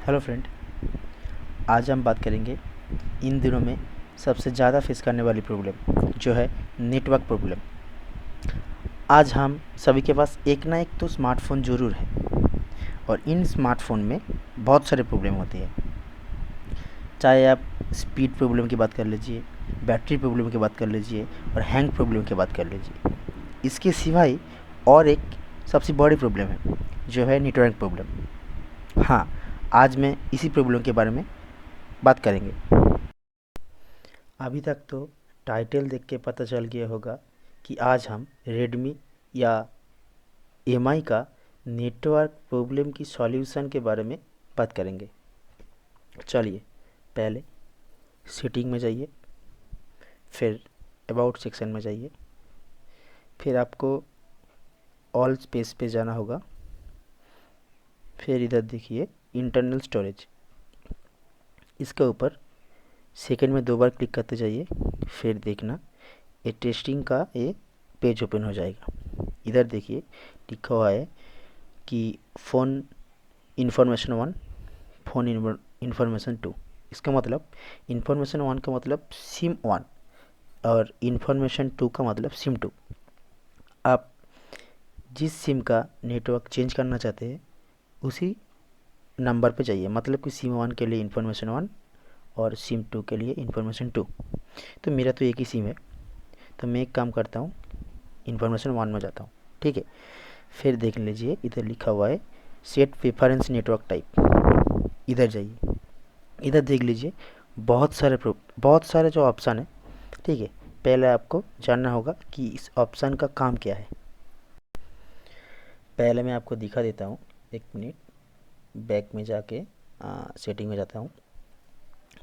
Hello friend, आज हम बात करेंगे इन दिनों में सबसे ज़्यादा फेस करने वाली प्रॉब्लम जो है नेटवर्क प्रॉब्लम। आज हम सभी के पास एक ना एक तो स्मार्टफ़ोन ज़रूर है और इन स्मार्टफ़ोन में बहुत सारे प्रॉब्लम होती है। चाहे आप स्पीड प्रॉब्लम की बात कर लीजिए, बैटरी प्रॉब्लम की बात कर लीजिए और हैंग प्रॉब्लम की बात कर लीजिए। इसके सिवाय और एक सबसे बड़ी प्रॉब्लम है जो है नेटवर्क प्रॉब्लम। हाँ, आज मैं इसी प्रॉब्लम के बारे में बात करेंगे। अभी तक तो टाइटल देख के पता चल गया होगा कि आज हम रेडमी या एमआई का नेटवर्क प्रॉब्लम की सॉल्यूशन के बारे में बात करेंगे। चलिए, पहले सेटिंग में जाइए, फिर अबाउट सेक्शन में जाइए, फिर आपको ऑल स्पेस पे जाना होगा, फिर इधर देखिए इंटरनल स्टोरेज, इसके ऊपर सेकंड में 2 बार क्लिक करते जाइए। फिर देखना ये टेस्टिंग का ये पेज ओपन हो जाएगा। इधर देखिए लिखा हुआ है कि फ़ोन इन्फॉर्मेशन 1, फ़ोन इन्फॉर्मेशन 2। इसका मतलब इन्फॉर्मेशन 1 का मतलब सिम 1 और इन्फॉर्मेशन 2 का मतलब सिम 2। आप जिस सिम का नेटवर्क चेंज करना चाहते हैं उसी नंबर पे जाइए, मतलब कि सिम 1 के लिए इन्फॉर्मेशन 1 और सिम 2 के लिए इन्फॉर्मेशन 2। तो मेरा तो एक ही सिम है, तो मैं एक काम करता हूँ, इन्फॉर्मेशन 1 में जाता हूँ। ठीक है, फिर देख लीजिए इधर लिखा हुआ है सेट प्रेफरेंस नेटवर्क टाइप। इधर जाइए, इधर देख लीजिए बहुत सारे जो ऑप्शन है। ठीक है, पहले आपको जानना होगा कि इस ऑप्शन का काम क्या है। पहले मैं आपको दिखा देता हूँ, एक मिनट, बैक में जाके सेटिंग में जाता हूँ।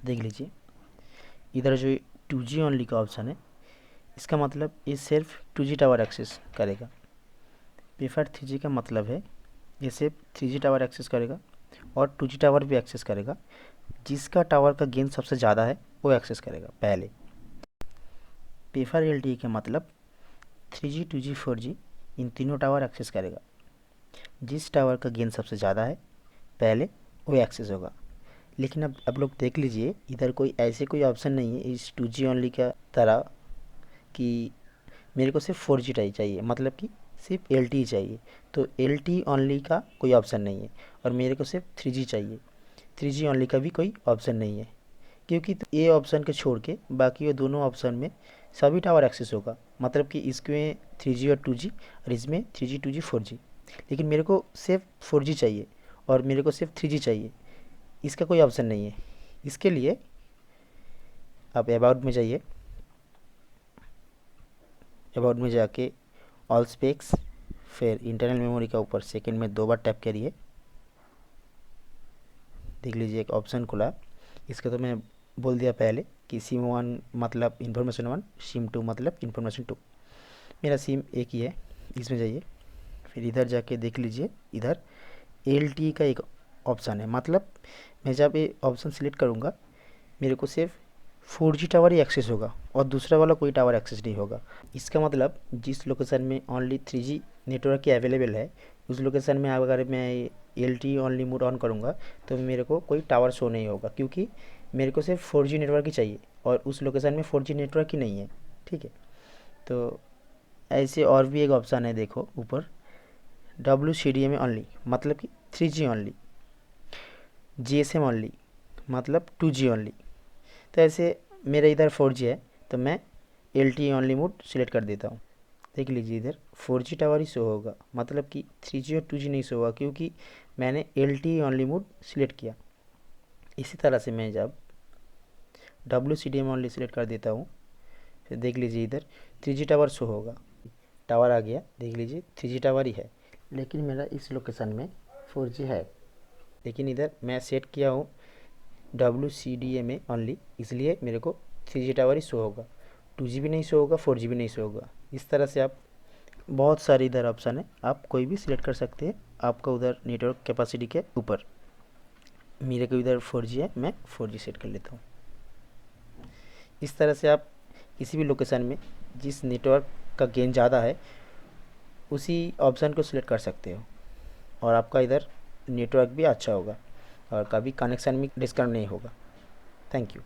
देख लीजिए इधर जो 2G ओनली का ऑप्शन है, इसका मतलब ये सिर्फ 2G टावर एक्सेस करेगा। प्रीफर 3G का मतलब है ये सिर्फ 3G टावर एक्सेस करेगा और 2G टावर भी एक्सेस करेगा। जिसका टावर का गेन सबसे ज़्यादा है वो एक्सेस करेगा पहले। प्रीफर LTE का मतलब 3G 2G 4G इन तीनों टावर एक्सेस करेगा। जिस टावर का गेन सबसे ज़्यादा है पहले वो एक्सेस होगा। लेकिन अब लोग देख लीजिए इधर कोई ऐसे कोई ऑप्शन नहीं है इस 2G ओनली का तरह कि मेरे को सिर्फ 4G चाहिए, मतलब कि सिर्फ LTE चाहिए। तो LTE ओनली का कोई ऑप्शन नहीं है और मेरे को सिर्फ 3G चाहिए। 3G ओनली का भी कोई ऑप्शन नहीं है, क्योंकि तो ये ऑप्शन के छोड़ के बाकी ये दोनों ऑप्शन में सभी टावर एक्सेस होगा। मतलब कि इसमें 3G और 2G और इसमें 3G 2G 4G। लेकिन मेरे को सिर्फ 4G चाहिए और मेरे को सिर्फ 3G चाहिए, इसका कोई ऑप्शन नहीं है। इसके लिए आप अबाउट में जाइए, अबाउट में जाके ऑल स्पेक्स, फिर इंटरनल मेमोरी का ऊपर सेकंड में 2 बार टैप करिए। देख लीजिए एक ऑप्शन खुला। इसका तो मैं बोल दिया पहले कि सिम 1 मतलब इन्फॉर्मेशन 1, सिम 2 मतलब इन्फॉर्मेशन 2। मेरा सिम एक ही है, इसमें जाइए। फिर इधर जाके देख लीजिए इधर LTE का एक ऑप्शन है। मतलब मैं जब ये ऑप्शन सेलेक्ट करूँगा मेरे को सिर्फ 4G टावर ही एक्सेस होगा और दूसरा वाला कोई टावर एक्सेस नहीं होगा। इसका मतलब जिस लोकेशन में ओनली 3G नेटवर्क ही अवेलेबल है उस लोकेशन में अगर मैं LTE ओनली मोड ऑन करूँगा तो मेरे को कोई टावर शो नहीं होगा, क्योंकि मेरे को सिर्फ 4G नेटवर्क ही चाहिए और उस लोकेशन में 4G नेटवर्क ही नहीं है। ठीक है, तो ऐसे और भी एक ऑप्शन है, देखो ऊपर WCDMA ओनली मतलब कि 3G ओनली, GSM ओनली मतलब 2G ओनली। तो ऐसे मेरा इधर 4G है तो मैं LTE ओनली मोड सिलेक्ट कर देता हूँ। देख लीजिए इधर 4G टावर ही शो होगा, मतलब कि 3G और 2G नहीं शो होगा, क्योंकि मैंने LTE ओनली मोड सिलेक्ट किया। इसी तरह से मैं जब WCDM ओनली सिलेक्ट कर देता हूँ फिर देख लीजिए इधर 3G टावर शो होगा। टावर आ गया, देख लीजिए 3G टावर ही है, लेकिन मेरा इस लोकेशन में 4G है। लेकिन इधर मैं सेट किया हूँ WCDMA ओनली, इसलिए मेरे को 3G टावर ही शो होगा, 2G भी नहीं शो होगा, 4G भी नहीं शो होगा। इस तरह से आप बहुत सारे इधर ऑप्शन है, आप कोई भी सिलेक्ट कर सकते हैं आपका उधर नेटवर्क कैपेसिटी के ऊपर। मेरे को इधर 4G है, मैं 4G सेट कर लेता हूँ। इस तरह से आप किसी भी लोकेशन में जिस नेटवर्क का गेन ज़्यादा है उसी ऑप्शन को सिलेक्ट कर सकते हो और आपका इधर नेटवर्क भी अच्छा होगा। और कभी कनेक्शन में डिस्कनेक्ट नहीं होगा। Thank you.